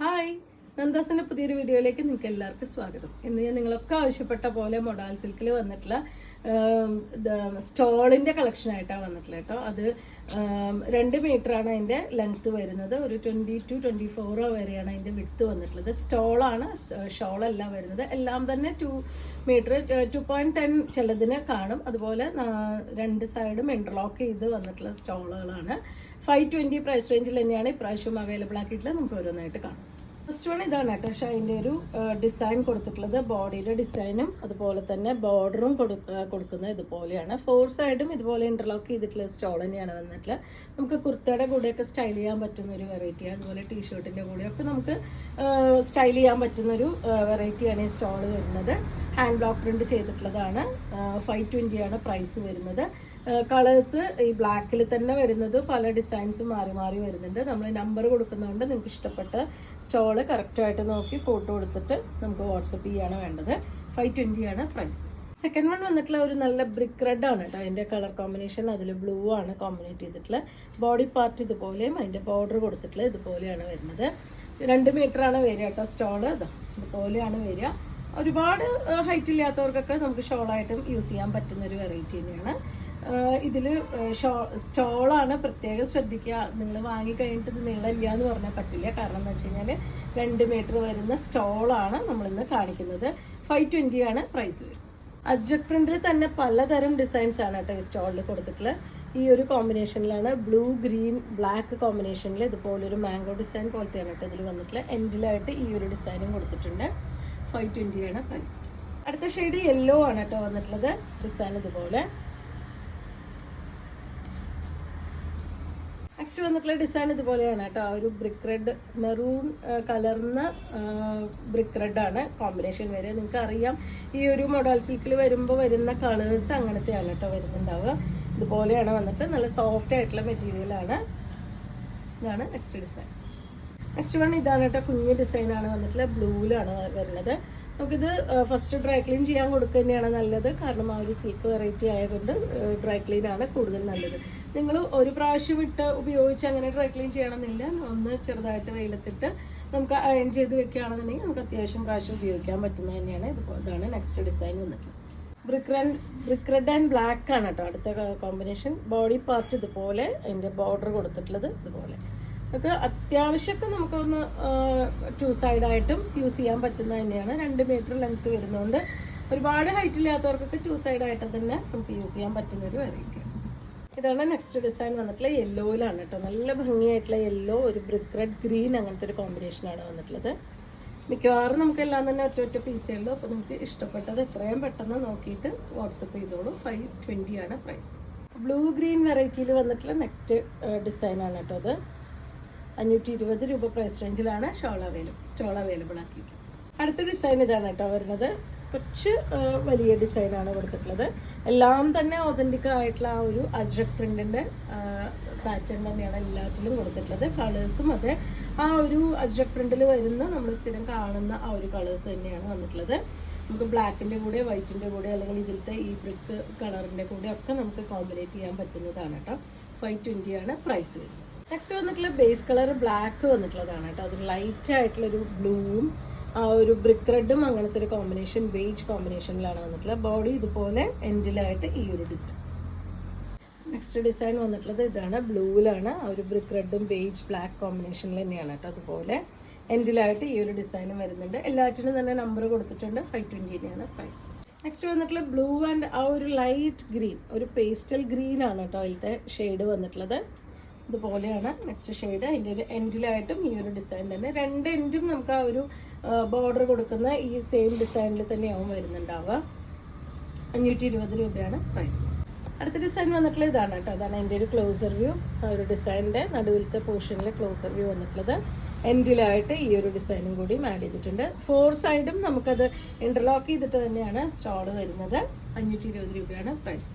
Hi, നന്ദാസിന്റെ പുതിയൊരു വീഡിയോയിലേക്ക് നിങ്ങൾക്ക് എല്ലാവർക്കും സ്വാഗതം. ഇന്ന് ഞാൻ നിങ്ങളൊക്കെ ആവശ്യപ്പെട്ട പോലെ മൊഡാൾ സിൽക്കിൽ വന്നിട്ടുള്ള സ്റ്റോളിന്റെ കളക്ഷൻ ആയിട്ടാണ് വന്നിട്ടുള്ളത് കേട്ടോ. അത് 2 മീറ്ററാണ് അതിന്റെ ലെങ്ത് വരുന്നത്. ഒരു 22-24 വരെയാണ് അതിന്റെ വിഡ്ത്ത് വന്നിട്ടുള്ളത്. സ്റ്റോളാണ്, ഷോളല്ല വരുന്നത്. എല്ലാം തന്നെ 2 മീറ്റർ 2.10 ചിലതിന് കാണും. അതുപോലെ 2 സൈഡും ഇന്റർലോക്ക് ചെയ്ത് വന്നിട്ടുള്ള സ്റ്റോളുകളാണ്. 520 പ്രൈസ് റേഞ്ചിൽ തന്നെയാണ് ഇപ്രാവശ്യം അവൈലബിൾ ആക്കിയിട്ടുള്ളത്. നമുക്ക് ഓരോന്നായിട്ട് കാണാം. ഫസ്റ്റ് വൺ ഇതാണ് കേട്ടോ. പക്ഷേ അതിൻ്റെ ഒരു ഡിസൈൻ കൊടുത്തിട്ടുള്ളത് ബോഡിയുടെ ഡിസൈനും അതുപോലെ തന്നെ ബോർഡറും കൊടുക്കുന്നത് ഇതുപോലെയാണ്. 4 സൈഡും ഇതുപോലെ ഇന്റർലോക്ക് ചെയ്തിട്ടുള്ള സ്റ്റോൾ തന്നെയാണ് വന്നിട്ടുള്ളത്. നമുക്ക് കുർത്തയുടെ കൂടെയൊക്കെ സ്റ്റൈൽ ചെയ്യാൻ പറ്റുന്ന ഒരു വെറൈറ്റിയാണ്. അതുപോലെ ടീഷർട്ടിൻ്റെ കൂടെയൊക്കെ നമുക്ക് സ്റ്റൈൽ ചെയ്യാൻ പറ്റുന്നൊരു വെറൈറ്റിയാണ് ഈ സ്റ്റോൾ വരുന്നത്. ഹാൻഡ് ബ്ലോക്ക് പ്രിന്റ് ചെയ്തിട്ടുള്ളതാണ്. 520 ആണ് പ്രൈസ് വരുന്നത്. കളേഴ്സ് ഈ ബ്ലാക്കിൽ തന്നെ വരുന്നത്, പല ഡിസൈൻസും മാറി മാറി വരുന്നുണ്ട്. നമ്മൾ നമ്പർ കൊടുക്കുന്നതുകൊണ്ട് നിങ്ങൾക്ക് ഇഷ്ടപ്പെട്ട സ്റ്റോള് കറക്റ്റായിട്ട് നോക്കി ഫോട്ടോ എടുത്തിട്ട് നമുക്ക് വാട്സപ്പ് ചെയ്യാണ് വേണ്ടത്. 520 ആണ് പ്രൈസ്. സെക്കൻഡ് വൺ വന്നിട്ടുള്ള ഒരു നല്ല ബ്രിക്ക് റെഡ് ആണ് കേട്ടോ. അതിൻ്റെ കളർ കോമ്പിനേഷൻ അതിൽ ബ്ലൂ ആണ് കോമ്പിനേറ്റ് ചെയ്തിട്ടുള്ളത്. ബോഡി പാർട്ട് ഇതുപോലെയും അതിൻ്റെ ബോർഡർ കൊടുത്തിട്ടുള്ളത് ഇതുപോലെയാണ് വരുന്നത്. 2 മീറ്ററാണ് വരിക കേട്ടോ സ്റ്റോള്. ഇതുപോലെയാണ് വരിക. ഒരുപാട് ഹൈറ്റ് ഇല്ലാത്തവർക്കൊക്കെ നമുക്ക് ഷോളായിട്ടും യൂസ് ചെയ്യാൻ പറ്റുന്ന ഒരു വെറൈറ്റി തന്നെയാണ്. ഇതിൽ സ്റ്റോളാണ്, പ്രത്യേകം ശ്രദ്ധിക്കുക. നിങ്ങൾ വാങ്ങിക്കഴിഞ്ഞിട്ട് ഇത് നീളമില്ല എന്ന് പറഞ്ഞാൽ പറ്റില്ല. കാരണം എന്ന് വെച്ച് കഴിഞ്ഞാൽ 2 മീറ്റർ വരുന്ന സ്റ്റോളാണ് നമ്മളിന്ന് കാണിക്കുന്നത്. 520 ആണ് പ്രൈസ് വരുന്നത്. അജ്രക് പ്രിന്റിൽ തന്നെ പലതരം ഡിസൈൻസ് ആണ് കേട്ടോ ഈ സ്റ്റോളിൽ കൊടുത്തിട്ടുള്ളത്. ഈ ഒരു കോമ്പിനേഷനിലാണ് ബ്ലൂ ഗ്രീൻ ബ്ലാക്ക് കോമ്പിനേഷനിൽ ഇതുപോലൊരു മാംഗോ ഡിസൈൻ പോലത്തെയാണ് കേട്ടോ ഇതിൽ വന്നിട്ടുള്ളത്. എൻഡിലായിട്ട് ഈ ഒരു ഡിസൈനും കൊടുത്തിട്ടുണ്ട്. 520 ആണ് പ്രൈസ്. അടുത്ത ഷെയ്ഡ് യെല്ലോ ആണ് കേട്ടോ വന്നിട്ടുള്ളത്. ഡിസൈൻ ഇതുപോലെ. നെക്സ്റ്റ് വന്നിട്ടുള്ള ഡിസൈൻ ഇതുപോലെയാണ് കേട്ടോ. ആ ഒരു ബ്രിക്ക് റെഡ്, മെറൂൺ കലർന്ന ബ്രിക്ക് റെഡ് ആണ് കോമ്പിനേഷൻ വരിക. നിങ്ങൾക്ക് അറിയാം ഈ ഒരു മൊഡാൾ സിൽക്കിൽ വരുമ്പോൾ വരുന്ന കളേഴ്സ് അങ്ങനത്തെയാണ് കേട്ടോ വരുന്നുണ്ടാവുക. ഇതുപോലെയാണ് വന്നിട്ട് നല്ല സോഫ്റ്റ് ആയിട്ടുള്ള മെറ്റീരിയലാണ്. ഇതാണ് നെക്സ്റ്റ് ഡിസൈൻ. നെക്സ്റ്റ് വൺ ഇതാണ് കേട്ടോ. കുഞ്ഞ് ഡിസൈനാണ് വന്നിട്ടുള്ള. ബ്ലൂവിലാണ് വരുന്നത്. നമുക്കിത് ഫസ്റ്റ് ഡ്രൈ ക്ലീൻ ചെയ്യാൻ കൊടുക്കുക തന്നെയാണ് നല്ലത്. കാരണം ആ ഒരു സിൽക്ക് വെറൈറ്റി ആയതുകൊണ്ട് ഡ്രൈ ക്ലീൻ ആണ് കൂടുതൽ നല്ലത്. നിങ്ങൾ ഒരു പ്രാവശ്യം ഇട്ട് ഉപയോഗിച്ച് അങ്ങനെ ഡ്രൈ ക്ലീൻ ചെയ്യണമെന്നില്ല. ഒന്ന് ചെറുതായിട്ട് വെയിലത്തിട്ട് നമുക്ക് അയൺ ചെയ്ത് വെക്കുകയാണെന്നുണ്ടെങ്കിൽ നമുക്ക് അത്യാവശ്യം പ്രാവശ്യം ഉപയോഗിക്കാൻ പറ്റുന്നത് തന്നെയാണ്. ഇതാണ് നെക്സ്റ്റ് ഡിസൈൻ വന്നിട്ട്. ബ്രിക്ക് റെഡ് ആൻഡ് ബ്ലാക്ക് ആണ് കേട്ടോ അടുത്ത കോമ്പിനേഷൻ. ബോഡി പാർട്ട് ഇതുപോലെ, അതിൻ്റെ ബോർഡർ കൊടുത്തിട്ടുള്ളത് ഇതുപോലെ. ഒക്കെ അത്യാവശ്യമൊക്കെ നമുക്കൊന്ന് 2 സൈഡായിട്ടും യൂസ് ചെയ്യാൻ പറ്റുന്നത് തന്നെയാണ്. 2 മീറ്റർ ലെങ്ത് വരുന്നതുകൊണ്ട് ഒരുപാട് ഹൈറ്റ് ഇല്ലാത്തവർക്കൊക്കെ 2 സൈഡായിട്ട് തന്നെ നമുക്ക് യൂസ് ചെയ്യാൻ പറ്റുന്ന ഒരു വെറൈറ്റിയാണ്. ഇതാണ് നെക്സ്റ്റ് ഡിസൈൻ വന്നിട്ടുള്ള. യെല്ലോയിലാണ് കേട്ടോ. നല്ല ഭംഗിയായിട്ടുള്ള യെല്ലോ, ഒരു ബ്രിക്ക് റെഡ് ഗ്രീൻ അങ്ങനത്തെ ഒരു കോമ്പിനേഷനാണ് വന്നിട്ടുള്ളത്. മിക്കവാറും നമുക്കെല്ലാം തന്നെ ഒറ്റ പീസേ ഉള്ളൂ. അപ്പോൾ നിങ്ങൾക്ക് ഇഷ്ടപ്പെട്ടത് എത്രയും പെട്ടെന്ന് നോക്കിയിട്ട് വാട്സപ്പ് ചെയ്തോളൂ. 520 ആണ് പ്രൈസ്. ബ്ലൂ ഗ്രീൻ വെറൈറ്റിയിൽ വന്നിട്ടുള്ള നെക്സ്റ്റ് ഡിസൈനാണ് കേട്ടോ അത്. 520 രൂപ പ്രൈസ് റേഞ്ചിലാണ് സ്റ്റോൾ അവൈലബിൾ ആക്കിയിട്ട്. അടുത്ത ഡിസൈൻ ഇതാണ് കേട്ടോ വരുന്നത്. കുറച്ച് വലിയ ഡിസൈനാണ് കൊടുത്തിട്ടുള്ളത്. എല്ലാം തന്നെ ഒതന്റിക് ആയിട്ടുള്ള ആ ഒരു അജ്രക് പ്രിന്റിന്റെ പാറ്റേൺ തന്നെയാണ് എല്ലാറ്റിലും കൊടുത്തിട്ടുള്ളത്. കളേഴ്സും അതെ ആ ഒരു അജ്രക് പ്രിന്റിൽ വരുന്ന നമ്മൾ സ്ഥിരം കാണുന്ന ആ ഒരു കളേഴ്സ് തന്നെയാണ് വന്നിട്ടുള്ളത്. നമുക്ക് ബ്ലാക്കിന്റെ കൂടെ വൈറ്റിന്റെ കൂടെ അല്ലെങ്കിൽ ഇതിലത്തെ ഈ ബ്രിക്ക് കളറിന്റെ കൂടെ ഒക്കെ നമുക്ക് കോമ്പിനേറ്റ് ചെയ്യാൻ പറ്റുന്നതാണ് കേട്ടോ. 520 ആണ് പ്രൈസ് വരുന്നത്. നെക്സ്റ്റ് വന്നിട്ടുള്ള ബേസ് കളർ ബ്ലാക്ക് വന്നിട്ടുള്ളതാണ് കേട്ടോ. അത് ലൈറ്റ് ആയിട്ടുള്ളൊരു ബ്ലൂവും ആ ഒരു ബ്രിക്ക് റെഡും അങ്ങനത്തെ ഒരു കോമ്പിനേഷൻ, ബേജ് കോമ്പിനേഷനിലാണ് വന്നിട്ടുള്ളത്. ബോഡി ഇതുപോലെ എൻഡിലായിട്ട് ഈ ഒരു ഡിസൈൻ. നെക്സ്റ്റ് ഡിസൈൻ വന്നിട്ടുള്ളത് ഇതാണ്. ബ്ലൂവിലാണ് ആ ഒരു ബ്രിക്ക് റെഡും ബേജ് ബ്ലാക്ക് കോമ്പിനേഷനിൽ തന്നെയാണ് കേട്ടോ. അതുപോലെ എൻഡിലായിട്ട് ഈ ഒരു ഡിസൈനും വരുന്നുണ്ട്. എല്ലാറ്റിനും തന്നെ നമ്പർ കൊടുത്തിട്ടുണ്ട്. 520 തന്നെയാണ് പ്രൈസ്. നെക്സ്റ്റ് വന്നിട്ടുള്ള ബ്ലൂ ആൻഡ് ആ ഒരു ലൈറ്റ് ഗ്രീൻ, ഒരു പേസ്റ്റൽ ഗ്രീൻ ആണ് കേട്ടോ അതിലത്തെ ഷെയ്ഡ് വന്നിട്ടുള്ളത്. ഇതുപോലെയാണ് നെക്സ്റ്റ് ഷെയ്ഡ്. അതിൻ്റെ ഒരു എൻഡിലായിട്ടും ഈ ഒരു ഡിസൈൻ തന്നെ. 2 എൻഡും നമുക്ക് ആ ഒരു ബോർഡർ കൊടുക്കുന്ന ഈ സെയിം ഡിസൈനിൽ തന്നെയാവും വരുന്നുണ്ടാവുക. 520 രൂപയാണ് പ്രൈസ്. അടുത്ത ഡിസൈൻ വന്നിട്ടുള്ള ഇതാണ് കേട്ടോ. അതാണ് അതിൻ്റെ ഒരു ക്ലോസർ വ്യൂ. ആ ഒരു ഡിസൈനിൻ്റെ നടുവിലത്തെ പോർഷനിൽ ക്ലോസർ വ്യൂ വന്നിട്ടുള്ളത്. എൻഡിലായിട്ട് ഈ ഒരു ഡിസൈനും കൂടി ആഡ് ചെയ്തിട്ടുണ്ട്. 4 സൈഡും നമുക്കത് ഇന്റർലോക്ക് ചെയ്തിട്ട് തന്നെയാണ് സ്റ്റോൾ വരുന്നത്. 520 രൂപയാണ് പ്രൈസ്.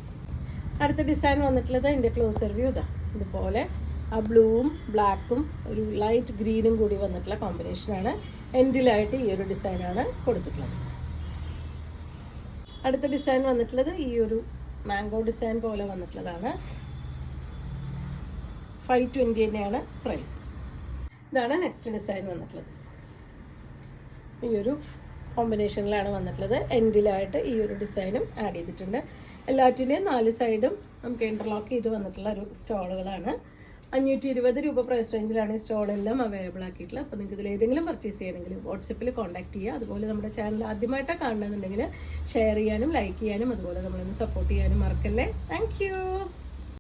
അടുത്ത ഡിസൈൻ വന്നിട്ടുള്ളത് അതിൻ്റെ ക്ലോസർ വ്യൂ ഇതുപോലെ ആ ബ്ലൂവും ബ്ലാക്കും ഒരു ലൈറ്റ് ഗ്രീനും കൂടി വന്നിട്ടുള്ള കോമ്പിനേഷനാണ്. എൻഡിലായിട്ട് ഈ ഒരു ഡിസൈനാണ് കൊടുത്തിട്ടുള്ളത്. അടുത്ത ഡിസൈൻ വന്നിട്ടുള്ളത് ഈ ഒരു മാംഗോ ഡിസൈൻ പോലെ വന്നിട്ടുള്ളതാണ്. 520 തന്നെയാണ് പ്രൈസ്. ഇതാണ് നെക്സ്റ്റ് ഡിസൈൻ വന്നിട്ടുള്ളത്. ഈ ഒരു കോമ്പിനേഷനിലാണ് വന്നിട്ടുള്ളത്. എൻഡിലായിട്ട് ഈ ഒരു ഡിസൈനും ആഡ് ചെയ്തിട്ടുണ്ട്. എല്ലാറ്റിൻ്റെയും 4 സൈഡും നമുക്ക് ഇൻ്റർലോക്ക് ചെയ്ത് വന്നിട്ടുള്ള ഒരു സ്റ്റോളുകളാണ്. 520 രൂപ പ്രൈസ് റേഞ്ചിലാണ് ഈ സ്റ്റോളെല്ലാം അവൈലബിൾ ആക്കിയിട്ടുള്ളത്. അപ്പോൾ നിങ്ങൾക്ക് ഇതിൽ ഏതെങ്കിലും പർച്ചേസ് ചെയ്യണമെങ്കിൽ വാട്സപ്പിൽ കോൺടാക്ട് ചെയ്യുക. അതുപോലെ നമ്മുടെ ചാനൽ ആദ്യമായിട്ടാണ് കാണണമെന്നുണ്ടെങ്കിൽ ഷെയർ ചെയ്യാനും ലൈക്ക് ചെയ്യാനും അതുപോലെ നമ്മളൊന്ന് സപ്പോർട്ട് ചെയ്യാനും മറക്കല്ലേ. താങ്ക്